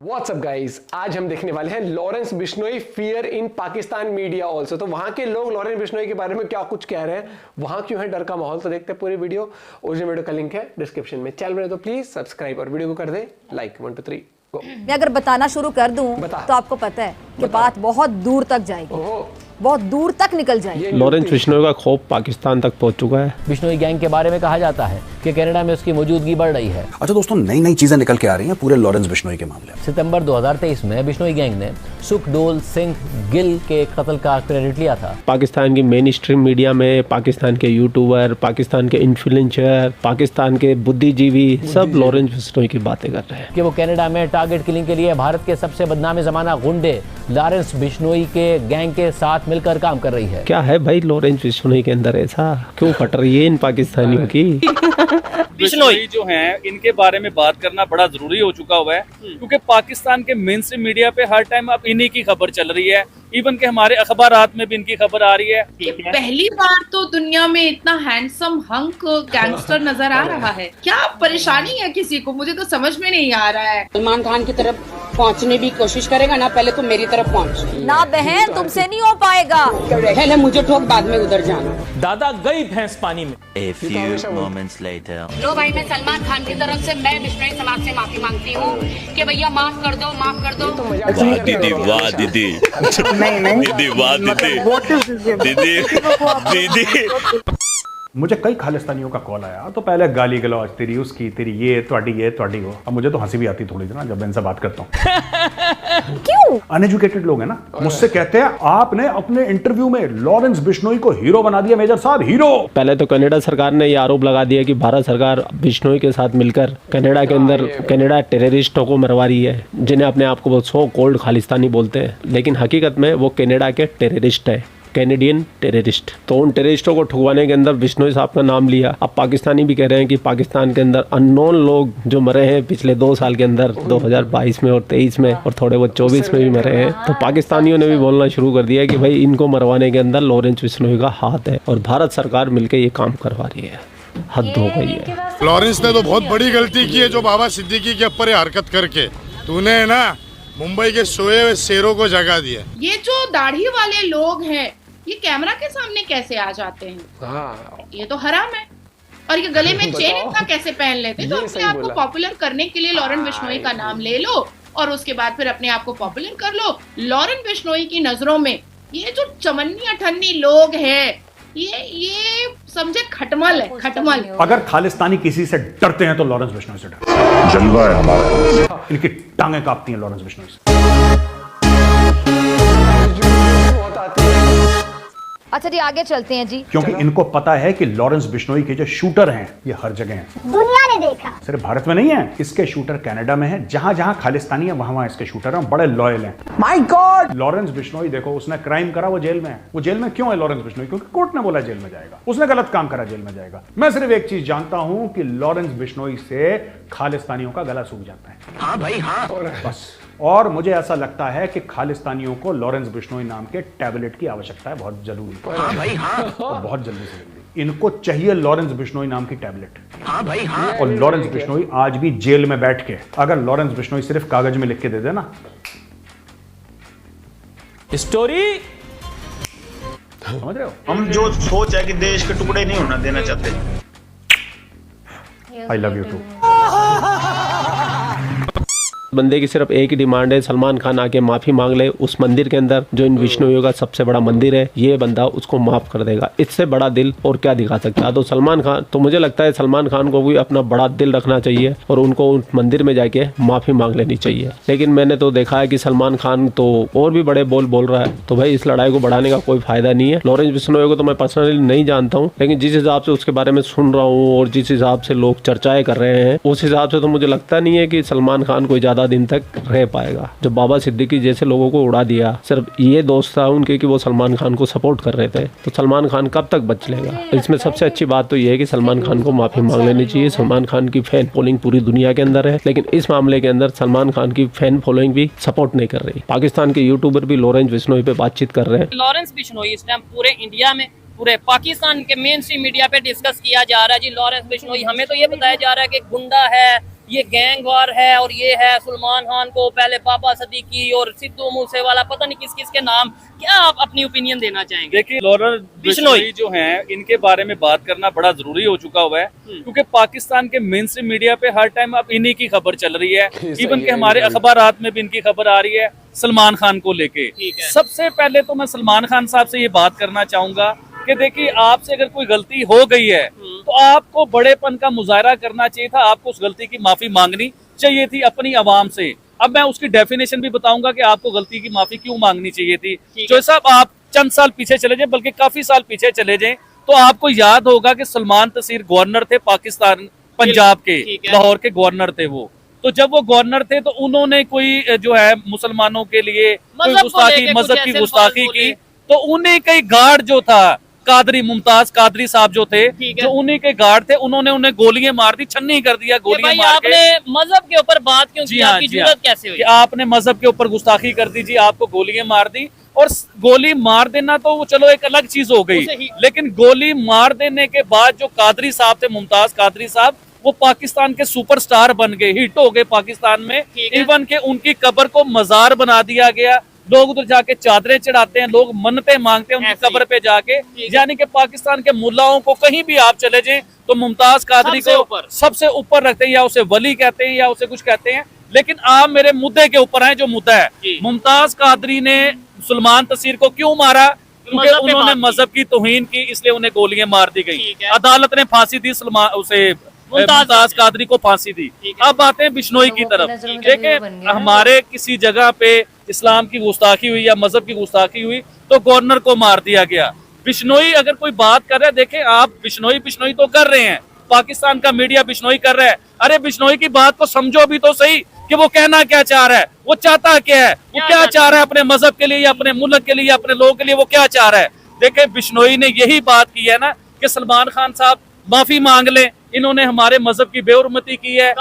WhatsApp guys, आज हम देखने वाले हैं लॉरेंस बिश्नोई फियर इन पाकिस्तान मीडिया ऑल्सो। तो वहां के लोग लॉरेंस बिश्नोई के बारे में क्या कुछ कह रहे हैं, वहां क्यों है डर का माहौल, तो देखते हैं पूरी वीडियो। ओरिजिनल वीडियो का लिंक है डिस्क्रिप्शन में। चैनल बने तो प्लीज सब्सक्राइब और वीडियो को कर दे लाइक। 1 2 3 गो। मैं अगर बताना शुरू कर दूं तो आपको पता है कि बात बहुत दूर तक जाएगी, बहुत दूर तक निकल जाएगी। लॉरेंस बिश्नोई का खौफ पाकिस्तान तक पहुंच चुका है। बिश्नोई गैंग के बारे में कहा जाता है कि कनाडा में उसकी मौजूदगी बढ़ रही है। अच्छा दोस्तों, नई नई चीजें निकल के आ रही हैं पूरे लॉरेंस बिश्नोई के मामले में। सितंबर 2023 में बिश्नोई गैंग ने सुखडोल सिंह गिल के कत्ल का क्रेडिट लिया था। पाकिस्तान की मेन स्ट्रीम मीडिया में पाकिस्तान के यूट्यूबर, पाकिस्तान के इन्फ्लुएंसर, पाकिस्तान के बुद्धिजीवी सब लॉरेंस बिश्नोई की बातें कर रहे हैं कि वो कनाडा में टारगेट किलिंग के लिए भारत के सबसे बदनाम जमाना गुंडे लॉरेंस बिश्नोई के गैंग के साथ मिलकर काम कर रही है। क्या है भाई लॉरेंस बिश्नोई के अंदर, ऐसा क्यों फट रही है इन पाकिस्तानियों की? बिश्नोई जो हैं इनके बारे में बात करना बड़ा जरूरी हो चुका हुआ है, क्योंकि पाकिस्तान के मेन स्ट्रीम मीडिया पे हर टाइम अब इन्हीं की खबर चल रही है। इवन के हमारे अखबारात में भी इनकी खबर आ रही है। पहली बार तो दुनिया में इतना हैंडसम हंक गैंगस्टर नजर आ रहा है। क्या परेशानी है किसी को, मुझे तो समझ में नहीं आ रहा है। सलमान खान की तरफ पहुंचने की कोशिश करेगा ना, पहले तो मेरी तरफ पहुंच। ना बहन, तुमसे नहीं हो पाएगा। पहले मुझे ठोक, बाद में उधर जाना। दादा गई भैंस पानी में। A few moments later. लो भाई, मैं सलमान खान की तरफ से मैं बिश्नोई समाज से माफी मांगती हूँ कि भैया माफ कर दो, माफ कर दो। वाह दीदी, वाह दीदी, दीदी, वाह दीदी, दीदी, दीदी। मुझे कई खालिस्तानियों का कॉल आया तो पहले गाली गलौज, तेरी उसकी, तेरी ये ਤੁਹਾਡੀ वो। अब मुझे तो हंसी भी आती थोड़ी ना जब मैं इनसे बात करता हूँ। क्यों? अनएजुकेटेड लोग हैं ना, मुझसे कहते हैं आपने अपने इंटरव्यू में लॉरेंस बिश्नोई को हीरो बना दिया। मेजर साहब हीरो। पहले तो कनाडा सरकार ने यह आरोप लगा दिया कि भारत सरकार बिश्नोई के साथ मिलकर कनाडा के अंदर कनाडा टेररिस्टों को मरवा रही है, जिन्हें अपने आप को सो कोल्ड खालिस्तानी बोलते हैं, लेकिन हकीकत में वो कनाडा के टेररिस्ट है, कैनेडियन टेररिस्ट। तो उन टेररिस्टों को ठुकवाने के अंदर बिश्नोई साहब का नाम लिया। अब पाकिस्तानी भी कह रहे हैं कि पाकिस्तान के अंदर अननोन लोग जो मरे हैं पिछले 2 साल के अंदर, 2022 में और 23 में और थोड़े बहुत 24 में भी मरे हैं। तो पाकिस्तानियों ने भी बोलना शुरू कर दिया कि भाई इनको मरवाने के अंदर लॉरेंस बिश्नोई का हाथ है और भारत सरकार मिलकर ये काम करवा रही है। हद हो गई है। लॉरेंस ने तो बहुत बड़ी गलती की है जो बाबा सिद्दीकी के ऊपर हरकत करके तूने ना मुंबई के सोए हुए शेरों को जगा दिया। ये जो दाढ़ी वाले लोग हैं ये कैमरा के सामने कैसे आ जाते हैं? ये तो हराम है। और ये गले में चेन इतना कैसे पहन लेते? तो अपने आप को पॉपुलर करने के लिए लॉरेंस बिश्नोई का नाम ले लो और उसके बाद फिर अपने आप को पॉपुलर कर लो। लॉरेंस बिश्नोई की नजरों में ये जो चमन्नी अठन्नी लोग हैं ये समझे खटमल है, खटमल। अगर खालिस्तानी किसी से डरते हैं तो लॉरेंस बिश्नोई से डरते हैं। जलवा है हमारा। इनकी टांगें कांपती हैं लॉरेंस बिश्नोई से। अच्छा जी, आगे चलते हैं जी, क्योंकि इनको पता है कि लॉरेंस बिश्नोई के जो शूटर हैं ये हर जगह हैं। दुनिया ने देखा, सिर्फ भारत में नहीं है, इसके शूटर कनाडा में हैं। जहां जहां खालिस्तानी है वहां वहां इसके शूटर हैं, बड़े लॉयल हैं। My God! लॉरेंस बिश्नोई देखो, उसने क्राइम करा, वो जेल में है। वो जेल में क्यों है लॉरेंस बिश्नोई? क्योंकि कोर्ट ने बोला जेल में जाएगा। उसने गलत काम करा, जेल में जाएगा। मैं सिर्फ एक चीज जानता हूं कि लॉरेंस बिश्नोई से खालिस्तानियों का गला सूख जाता है। हाँ भाई हाँ। बस। और मुझे ऐसा लगता है कि खालिस्तानियों को लॉरेंस बिश्नोई नाम के टैबलेट की आवश्यकता है, बहुत जरूरी। हाँ भाई हाँ। और बहुत जल्दी से जल्दी इनको चाहिए लॉरेंस बिश्नोई नाम की टैबलेट। हाँ भाई हाँ। और लॉरेंस बिश्नोई आज भी जेल में बैठ के, अगर लॉरेंस बिश्नोई सिर्फ कागज में लिख के दे देना स्टोरी, समझ रहे हो? हम जो सोच है कि देश के टुकड़े नहीं होना देना चाहते। I love you too. बंदे की सिर्फ एक ही डिमांड है, सलमान खान आके माफी मांग ले उस मंदिर के अंदर जो इन बिश्नोइयों का सबसे बड़ा मंदिर है, ये बंदा उसको माफ कर देगा। इससे बड़ा दिल और क्या दिखा सकता है? तो सलमान खान, तो मुझे लगता है सलमान खान को भी अपना बड़ा दिल रखना चाहिए और उनको उस मंदिर में जाके माफी मांग लेनी चाहिए। लेकिन मैंने तो देखा है कि सलमान खान तो और भी बड़े बोल रहा है, तो भाई इस लड़ाई को बढ़ाने का कोई फायदा नहीं है। लॉरेंस बिश्नोई को तो मैं पर्सनली नहीं जानता हूँ, लेकिन जिस हिसाब से उसके बारे में सुन रहा हूँ और जिस हिसाब से लोग चर्चाएं कर रहे हैं, उस हिसाब से तो मुझे लगता नहीं है कि सलमान खान कोई ज्यादा दिन तक रह पाएगा। जो बाबा सिद्दीकी जैसे लोगों को उड़ा दिया, सिर्फ ये दोस्त था उनके कि वो सलमान खान को सपोर्ट कर रहे थे, तो सलमान खान कब तक बच लेगा? इसमें सबसे अच्छी बात तो ये है कि सलमान खान को माफी मांग लेनी चाहिए। सलमान खान की फैन फॉलोइंग पूरी दुनिया के अंदर है, लेकिन इस मामले के अंदर सलमान खान की फैन फॉलोइंग भी सपोर्ट नहीं कर रही। पाकिस्तान के यूट्यूबर भी लॉरेंस बिश्नोई पे बातचीत कर रहे हैं। लॉरेंस बिश्नोई इस टाइम पूरे इंडिया में, पूरे पाकिस्तान के मेन स्ट्रीम मीडिया पे डिस्कस किया जा रहा है जी। लॉरेंस बिश्नोई, हमें तो ये बताया जा रहा है कि गुंडा है, ये गैंग वार है और ये है सलमान खान को पहले बाबा सिद्दीकी और सिद्धू मूसेवाला पता नहीं किस किस के नाम, क्या आप अपनी ओपिनियन देना चाहेंगे? देखिए लॉरेंस बिश्नोई जो हैं इनके बारे में बात करना बड़ा जरूरी हो चुका हुआ है, क्योंकि पाकिस्तान के मेन स्ट्रीम मीडिया पे हर टाइम अब इन्हीं की खबर चल रही है। इवन के हमारे अखबारात में भी इनकी खबर आ रही है सलमान खान को लेके। सबसे पहले तो मैं सलमान खान साहब से ये बात करना चाहूंगा कि देखिए आपसे अगर कोई गलती हो गई है तो आपको बड़ेपन का मुजाहरा करना चाहिए था, आपको उस गलती की माफी मांगनी चाहिए थी अपनी आवाम से। अब मैं उसकी डेफिनेशन भी बताऊंगा कि आपको गलती की माफी क्यों मांगनी चाहिए थी। जो साहब आप चंद साल पीछे चले जाए, बल्कि काफी साल पीछे चले जाए, तो आपको याद होगा कि सलमान तसीर गवर्नर थे पाकिस्तान पंजाब के, लाहौर के गवर्नर थे वो। तो जब वो गवर्नर थे तो उन्होंने कोई जो है मुसलमानों के लिए मजहब की गुस्ताखी की, तो उन्हें कई गार्ड जो था कादरी मुमताज कादरी साहब जो थे, जो उन्हीं के गार्ड थे, उन्होंने उन्हें गोलियां मार दी, छन्नी कर दिया गोलियां मार के। आपने मजहब के ऊपर बात क्यों की? आपकी जुर्रत कैसे हुई? आपने मजहब के ऊपर गुस्ताखी कर दी जी, आपको गोलियां मार दी। और गोली मार देना तो वो चलो एक अलग चीज हो गई, लेकिन गोली मार देने के बाद जो कादरी साहब थे, मुमताज कादरी साहब, वो पाकिस्तान के सुपरस्टार बन गए, हिट हो गए पाकिस्तान में। इवन के उनकी कब्र को मजार बना दिया गया, लोग उधर जाके चादरें चढ़ाते हैं, लोग मन्नतें मांगते हैं उनकी कब्र पे जाके। यानी कि पाकिस्तान के मुल्लाओं को कहीं भी आप चले जाएं तो मुमताज कादरी को सबसे ऊपर रखते हैं, या उसे वली कहते हैं या उसे कुछ कहते हैं। लेकिन आप मेरे मुद्दे के ऊपर हैं, जो मुद्दा है मुमताज कादरी ने सलमान तसीर को क्यों मारा? क्योंकि उन्होंने मजहब की तौहीन की, इसलिए उन्हें गोलियां मार दी गई। अदालत ने फांसी दी मुमताज कादरी को फांसी दी। अब आते हैं बिश्नोई की तरफ। देखिए हमारे किसी जगह पे इस्लाम की गुस्ताखी हुई या मजहब की गुस्ताखी हुई तो गवर्नर को मार दिया गया। बिश्नोई अगर कोई बात कर रहे हैं, देखें आप बिश्नोई तो कर रहे हैं, पाकिस्तान का मीडिया बिश्नोई कर रहा है। अरे बिश्नोई की बात को समझो भी तो सही कि वो कहना क्या चाह रहा है, वो चाहता क्या है, वो क्या चाह रहा है अपने मजहब के लिए या अपने मुल्क के लिए या अपने लोगों के लिए, वो क्या चाह रहा है। देखें बिश्नोई ने यही बात की है ना कि सलमान खान साहब माफी मांग ले, इन्होंने हमारे मजहब की बेहुरमती की है,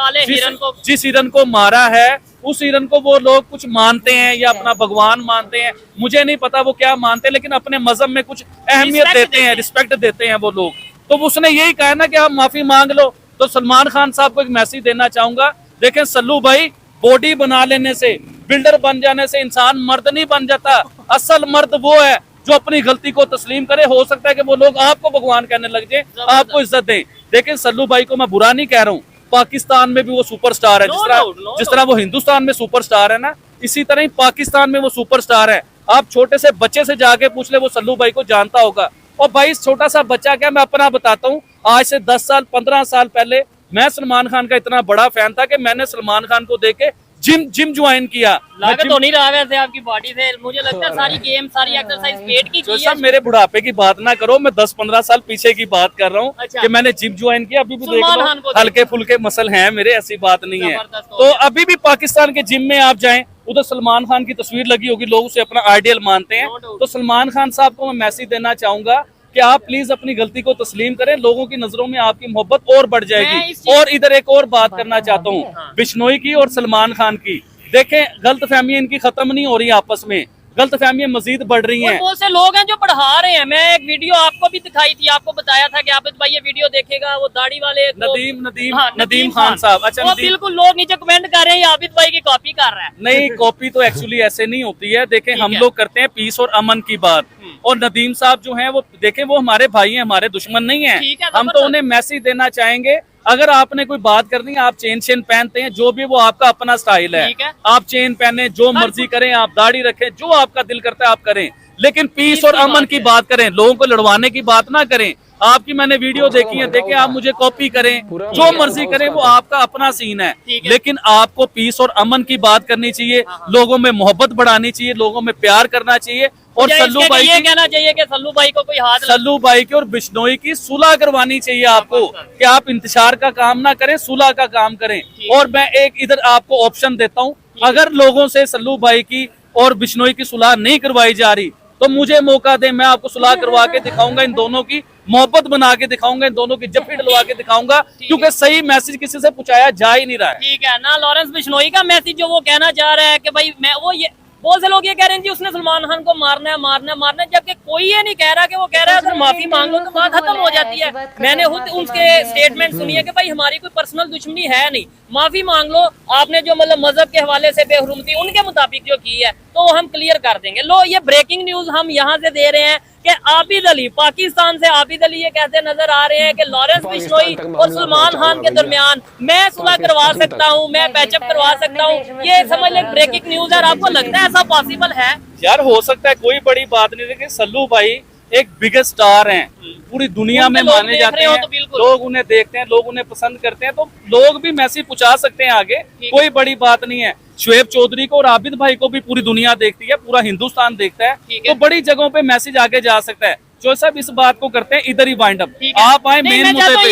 जिस हिरन को मारा है उस हिरन को वो लोग कुछ मानते हैं या अपना भगवान मानते हैं, मुझे नहीं पता वो क्या मानते हैं, लेकिन अपने मजहब में कुछ अहमियत देते हैं, रिस्पेक्ट देते हैं वो लोग। तो उसने यही कहा ना कि आप माफी मांग लो। तो सलमान खान साहब को एक मैसेज देना चाहूंगा, देखें सल्लू भाई, बॉडी बना लेने से, बिल्डर बन जाने से इंसान मर्द नहीं बन जाता। असल मर्द वो है जो अपनी गलती को तस्लीम करे। हो सकता है कि वो लोग आपको भगवान कहने लग जाए, आपको इज्जत दें। लेकिन सल्लू भाई को मैं बुरा नहीं कह रहा हूँ, पाकिस्तान में भी वो सुपरस्टार है। जिस तरह वो हिंदुस्तान में सुपरस्टार है ना, इसी तरह ही पाकिस्तान में वो सुपरस्टार है। आप छोटे से बच्चे से जाके पूछ ले, वो सल्लू भाई को जानता होगा। और भाई छोटा सा बच्चा क्या, मैं अपना बताता हूँ, आज से 10 साल 15 साल पहले मैं सलमान खान का इतना बड़ा फैन था कि मैंने सलमान खान को देख के जिम ज्वाइन किया। लागत तो नहीं रहा वैसे आपकी बॉडी से, मुझे लगता है सारी गेम सारी एक्सरसाइज पेट की है। सब मेरे बुढ़ापे की बात ना करो, मैं 10-15 साल पीछे की बात कर रहा हूँ। अच्छा। कि मैंने जिम ज्वाइन किया, अभी भी देख लो हल्के फुल्के मसल हैं मेरे, ऐसी बात नहीं है। तो अभी भी पाकिस्तान के जिम में आप जाएं, उधर सलमान खान की तस्वीर लगी होगी, लोग उसे अपना आइडियल मानते हैं। तो सलमान खान साहब को मैं मैसेज देना चाहूंगा कि आप प्लीज अपनी गलती को तस्लीम करें, लोगों की नजरों में आपकी मोहब्बत और बढ़ जाएगी। और इधर एक और बात करना चाहता हूँ बिश्नोई की और सलमान खान की। देखें गलतफहमियां इनकी खत्म नहीं हो रही, आपस में गलतफहमियां मजीद बढ़ रही हैं। बहुत से लोग हैं जो पढ़ा रहे हैं। मैं एक वीडियो आपको भी दिखाई थी, आपको बताया था कि आबिद भाई ये वीडियो देखेगा, वो दाढ़ी वाले नदीम खान साहब। अच्छा बिल्कुल, लोग नीचे कमेंट कर रहे हैं आबिद भाई की कॉपी कर रहा है। नहीं, कॉपी तो एक्चुअली ऐसे नहीं होती है। देखें हम लोग करते हैं पीस और अमन की बात, और नदीम साहब जो हैं वो देखें वो हमारे भाई हैं, हमारे दुश्मन नहीं है। हम तो उन्हें मैसेज देना चाहेंगे, अगर आपने कोई बात करनी है, आप चेन पहनते हैं, जो भी वो आपका अपना स्टाइल है, आप चेन पहने, जो मर्जी करें, आप दाढ़ी रखें, जो आपका दिल करता है आप करें, लेकिन पीस और अमन की बात करें, लोगों को लड़वाने की बात ना करें। आपकी मैंने वीडियो देखी है, देखें आप मुझे कॉपी करें, जो मर्जी करें, वो आपका अपना सीन है, लेकिन आपको पीस और अमन की बात करनी चाहिए, लोगों में मोहब्बत बढ़ानी चाहिए, लोगों में प्यार करना चाहिए। और सल्लू भाई ये कहना चाहिए कि सल्लू भाई को कोई हाथ, सल्लू भाई की और बिश्नोई की सुलह करवानी चाहिए आपको, कि आप इंतजार का काम ना करें, सुलह का काम करें। और मैं एक इधर आपको ऑप्शन देता हूँ, अगर लोगों से सल्लू भाई की और बिश्नोई की सुलह नहीं करवाई जा रही तो मुझे मौका दें, मैं आपको सुलह करवा के दिखाऊंगा, इन दोनों की मोहब्बत बना के दिखाऊंगा, इन दोनों की जफ्फी डलवा के दिखाऊंगा, क्योंकि सही मैसेज किसी से पूछाया जा ही नहीं रहा है। ठीक है ना, लॉरेंस बिश्नोई का मैसेज जो वो कहना चाह रहा है कि भाई मैं वो ये बहुत से लोग ये कह रहे हैं जी उसने सलमान खान को मारना है मारना है मारना है, जबकि कोई ये नहीं कह रहा कि वो कह रहा है अगर माफी मांग लो तो बात खत्म हो जाती है। मैंने खुद उसके स्टेटमेंट सुनी है कि भाई हमारी कोई पर्सनल दुश्मनी है नहीं, माफी मांग लो, आपने जो मतलब मजहब के हवाले से बेहुरमती उनके मुताबिक जो की है तो हम क्लियर कर देंगे। लो ये ब्रेकिंग न्यूज हम यहाँ से दे रहे हैं कि आबिद अली, पाकिस्तान से आबिद अली ये कहते नजर आ रहे हैं कि लॉरेंस बिश्नोई और सलमान खान के दरमियान मैं सुलह करवा सकता हूँ, मैं पैचअप करवा सकता हूँ। ये समझ लें ब्रेकिंग न्यूज है। आपको लगता है ऐसा पॉसिबल है? यार हो सकता है, कोई बड़ी बात नहीं, लेकिन सल्लू भाई एक बिगेस्ट स्टार हैं, पूरी दुनिया में माने जाते हैं, तो लोग उन्हें देखते हैं, लोग उन्हें पसंद करते हैं, तो लोग भी मैसेज पहुंचा सकते हैं आगे, कोई बड़ी बात नहीं है। शुएब चौधरी को और आबिद भाई को भी पूरी दुनिया देखती है, पूरा हिंदुस्तान देखता है, तो बड़ी जगहों पे मैसेज आगे जा सकता है। जो सब इस बात को करते हैं इधर ही वाइंड अप, आप आए मेन मुद्दे पे।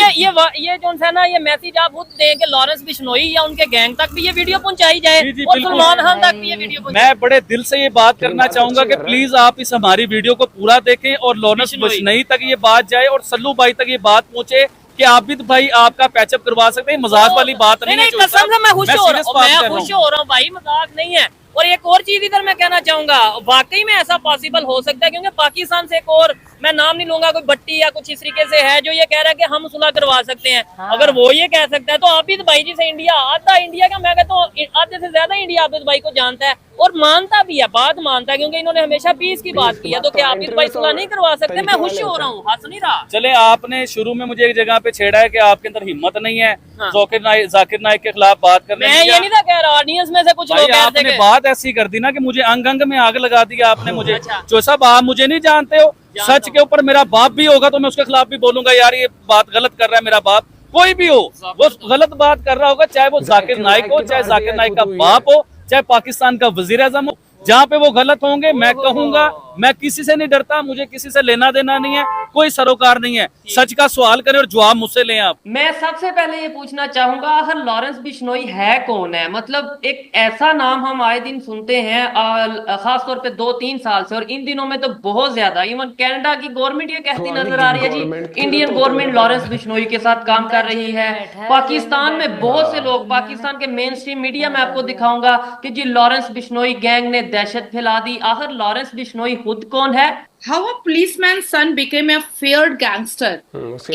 ये जो है ना, ये मैसेज आप खुद दें कि लॉरेंस बिश्नोई या उनके गैंग तक भी ये वीडियो पहुंचाई जाए और सलमान खान तक भी ये वीडियो पहुंचाई। मैं बड़े दिल से ये बात करना चाहूंगा कि प्लीज आप इस हमारी वीडियो को पूरा देखें और लॉरेंस बिश्नोई तक ये बात जाए और सल्लू भाई तक ये बात पहुंचे कि आबिद भाई आपका पैचअप करवा सकते हैं। मजाक वाली बात नहीं है, कसम से मैं खुश हो रहा हूँ भाई, मजाक नहीं है। और एक और चीज इधर मैं कहना चाहूंगा, वाकई में ऐसा पॉसिबल हो सकता है, क्योंकि पाकिस्तान से एक और, मैं नाम नहीं लूंगा, कोई भट्टी या कुछ इस तरीके से है जो ये कह रहा है कि हम सुलह करवा सकते हैं। अगर वो ये कह सकता है तो आबिद भाई जी से इंडिया, आधा इंडिया का, मैं कहता हूँ आधे से ज्यादा इंडिया आबिद भाई को जानता है और मानता भी है, बात मानता है, क्योंकि इन्होंने हमेशा पीस की बात की है। तो क्या आबिद भाई सुलह नहीं करवा सकते? मैं खुश हो रहा हूँ, हंस नहीं रहा। चले, आपने शुरू में मुझे एक जगह पे छेड़ा है कि आपके अंदर हिम्मत नहीं है जाकिर नाइक के खिलाफ बात करने की। मैं ये नहीं था कह रहा, ऑडियंस में से कुछ लोग आपने बात ऐसी कर दी ना कि मुझे अंग अंग में आग लगा दिया आपने मुझे। जो साहब आप मुझे नहीं जानते हो, सच के ऊपर मेरा बाप भी होगा तो मैं उसके खिलाफ भी बोलूंगा यार ये बात गलत कर रहा है मेरा बाप, कोई भी हो वो गलत बात कर रहा होगा, चाहे वो जाकिर नाइक हो, चाहे जाकिर नाइक का बाप हो, चाहे पाकिस्तान का वजीर आजम हो, जहाँ पे वो गलत होंगे मैं कहूंगा। मैं किसी से नहीं डरता, मुझे किसी से लेना देना नहीं है, कोई सरोकार नहीं है। सच का सवाल करें और जवाब मुझसे लें आप। मैं सबसे पहले ये पूछना चाहूंगा, आखिर लॉरेंस बिश्नोई है कौन है? मतलब एक ऐसा नाम हम आए दिन सुनते हैं, खासतौर पे 2-3 साल से, और इन दिनों में तो बहुत ज्यादा। इवन कनाडा की गवर्नमेंट ये कहती नजर आ रही है जी इंडियन गवर्नमेंट लॉरेंस बिश्नोई के साथ काम कर रही है। पाकिस्तान में बहुत से लोग, पाकिस्तान के मेन स्ट्रीम मीडिया में आपको दिखाऊंगा कि जी लॉरेंस बिश्नोई गैंग ने दहशत फैला दी। आखिर लॉरेंस बिश्नोई खुद कौन है? How a policeman's son became a feared gangster।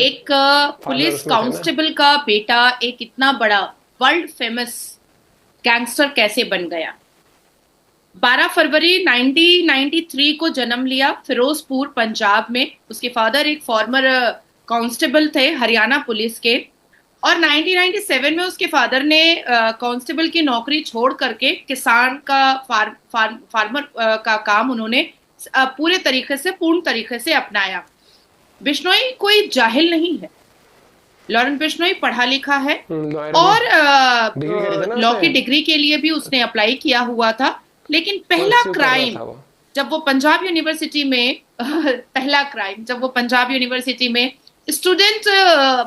एक पुलिस कांस्टेबल का बेटा एक इतना बड़ा वर्ल्ड फेमस गैंगस्टर कैसे बन गया? 12 फरवरी 1993 को जन्म लिया फिरोजपुर पंजाब में। उसके फादर एक फॉर्मर कांस्टेबल थे हरियाणा पुलिस के, और 1997 में उसके फादर ने कांस्टेबल की नौकरी छोड़ करके किसान का फार्मर का काम उन्होंने पूरे तरीके से, पूर्ण तरीके से अपनाया। बिश्नोई कोई जाहिल नहीं है, लॉरेंस बिश्नोई पढ़ा लिखा है और लॉ की डिग्री के लिए भी उसने अप्लाई किया हुआ था। लेकिन पहला क्राइम जब वो पंजाब यूनिवर्सिटी में पहला क्राइम जब वो पंजाब यूनिवर्सिटी में स्टूडेंट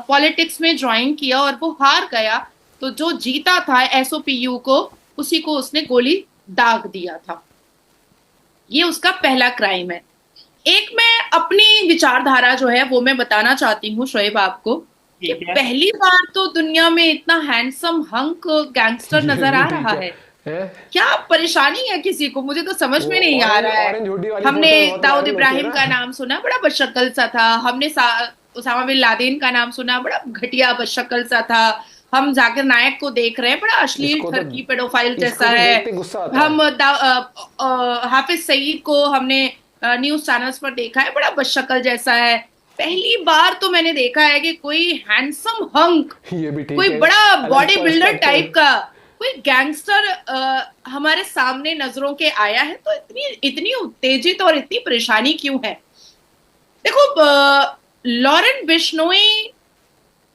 पॉलिटिक्स में ज्वाइन किया और वो हार गया, तो जो जीता था एसओपीयू को, उसी को उसने गोली दाग दिया था। ये उसका पहला क्राइम है। एक मैं अपनी विचारधारा जो है वो मैं बताना चाहती हूँ शोएब आपको, कि पहली बार तो दुनिया में इतना हैंडसम हंक गैंगस्टर नजर आ रहा है। क्या परेशानी है किसी को, मुझे तो समझ में नहीं आ रहा है। हमने दाऊद इब्राहिम का नाम सुना, बड़ा बदशक्ल सा था। हमने उसामा बिन लादेन का नाम सुना, बड़ा घटिया बदशक्ल सा था। हम जाकिर नायक को देख रहे हैं, बड़ा अश्लील ठरकी पेडोफाइल जैसा है। हम हाफिज सईद को हमने न्यूज चैनल्स पर देखा है, बड़ा बदशक्ल जैसा है। पहली बार तो मैंने देखा है कि कोई हैंडसम हंक, कोई बड़ा बॉडी बिल्डर टाइप का कोई गैंगस्टर हमारे सामने नजरों के आया है। तो इतनी उत्तेजित और इतनी परेशानी क्यों है? देखो, लॉरेंस बिश्नोई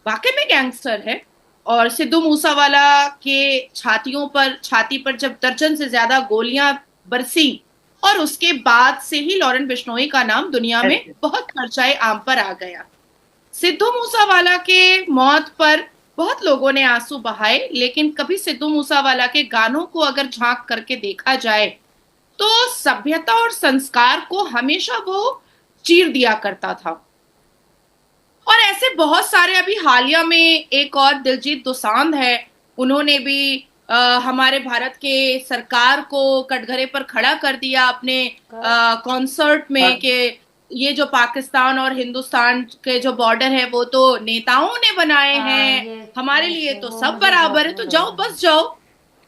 वाकई में गैंगस्टर है, और सिद्धू मूसावाला के छाती पर जब दर्जन से ज्यादा गोलियां बरसी, और उसके बाद से ही लॉरेंस बिश्नोई का नाम दुनिया में बहुत चर्चाए आम पर आ गया। सिद्धू मूसावाला के मौत पर बहुत लोगों ने आंसू बहाए, लेकिन कभी सिद्धू मूसावाला के गानों को अगर झांक करके देखा जाए तो सभ्यता और संस्कार को हमेशा वो चीर दिया करता था। और ऐसे बहुत सारे, अभी हालिया में एक और दिलजीत दोसांझ है, उन्होंने भी हमारे भारत के सरकार को कटघरे पर खड़ा कर दिया अपने कॉन्सर्ट में कि ये जो पाकिस्तान और हिंदुस्तान के जो बॉर्डर है वो तो नेताओं ने बनाए हैं, हमारे लिए तो सब बराबर है, तो जाओ बस जाओ।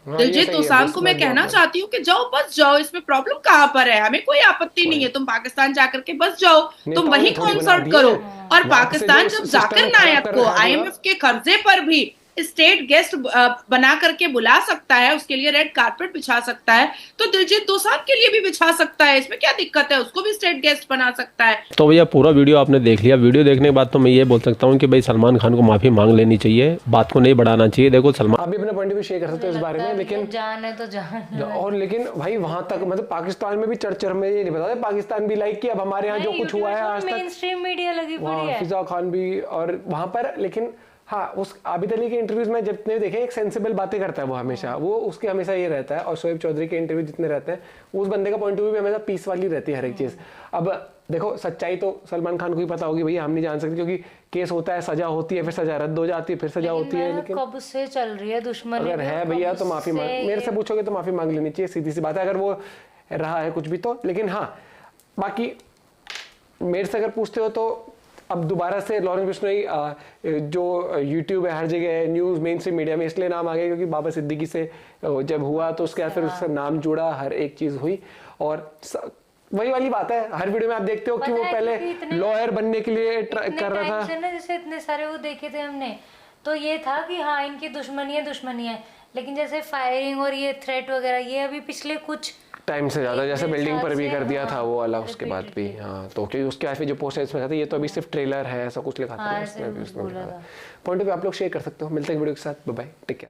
दिलजीत दोसांझ को मैं कहना चाहती हूँ कि जाओ बस जाओ, इसमें प्रॉब्लम कहाँ पर है? हमें कोई आपत्ति नहीं है, तुम पाकिस्तान जाकर के बस जाओ, तुम वही कॉन्सर्ट करो। और पाकिस्तान जब जाकिर नायक को IMF के कर्जे पर भी स्टेट गेस्ट बना करके बुला सकता है, उसके लिए रेड कारपेट बिछा सकता है, तो दिलजीत दोसांझ के लिए भी बिछा सकता है, इसमें क्या दिक्कत है? उसको भी स्टेट गेस्ट बना सकता है। तो भैया पूरा वीडियो आपने देख लिया। वीडियो देखने के बाद तो मैं ये बोल सकता हूँ कि भाई सलमान खान को माफी मांग लेनी चाहिए, बात को नहीं बढ़ाना चाहिए। देखो सलमान, आप भी अपने पॉइंट ऑफ व्यू शेयर कर सकते हो इस बारे में, लेकिन जान है तो जान और लेकिन भाई वहां तक मतलब पाकिस्तान में भी चर्चा में ये नहीं बता पाकिस्तान भी लाइक किया। अब हमारे यहाँ जो कुछ हुआ है आज तक, मेन स्ट्रीम मीडिया लगी पड़ी है, फिजा खान भी और वहां पर, लेकिन हाँ उस आबिद अली के इंटरव्यूज में जितने देखे एक सेंसिबल बातें करता है वो हमेशा, वो उसके हमेशा ये रहता है। और शोएब चौधरी के इंटरव्यू जितने रहते हैं उस बंदे का पॉइंट ऑफ व्यू भी हमेशा पीस वाली रहती है हर एक चीज। अब देखो सच्चाई तो सलमान खान को ही पता होगी भैया, हम नहीं जान सकते, क्योंकि केस होता है, सजा होती है, फिर सजा रद्द हो जाती है, फिर सजा होती है। लेकिन कब से चल रही है दुश्मनी? अगर है भैया तो माफी मांग, मेरे से पूछोगे तो माफी मांग लेनी चाहिए, सीधी सी बात है, अगर वो रहा है कुछ भी तो। लेकिन हाँ बाकी मेरे से अगर पूछते हो तो अब दोबारा से लॉरेंस बिश्नोई जो यूट्यूब है हर जगह न्यूज़ मेन स्ट्रीम मीडिया में इसलिए नाम आ गया क्योंकि बाबा सिद्दीकी से जब हुआ तो उसके बाद फिर उसका नाम जुड़ा, हर एक चीज़ हुई। और वही वाली बात है, हर वीडियो में आप देखते हो कि वो पहले लॉयर बनने के लिए कर रहा था। जैसे इतने सारे वो देखे थे हमने, तो ये था कि हाँ इनकी दुश्मनी है, लेकिन जैसे फायरिंग और ये थ्रेट वगैरह ये अभी पिछले कुछ टाइम से ज्यादा, जैसे बिल्डिंग पर भी कर दिया था वो वाला, उसके बाद भी हाँ, तो क्योंकि उसके आगे जो पोस्टर इसमें था ये तो अभी सिर्फ ट्रेलर है, ऐसा कुछ लिखा था उसमें भी, उसमें पॉइंट ऑफ व्यू आप लोग शेयर कर सकते हो। मिलते हैं वीडियो के साथ, बाय बाय, टेक केयर।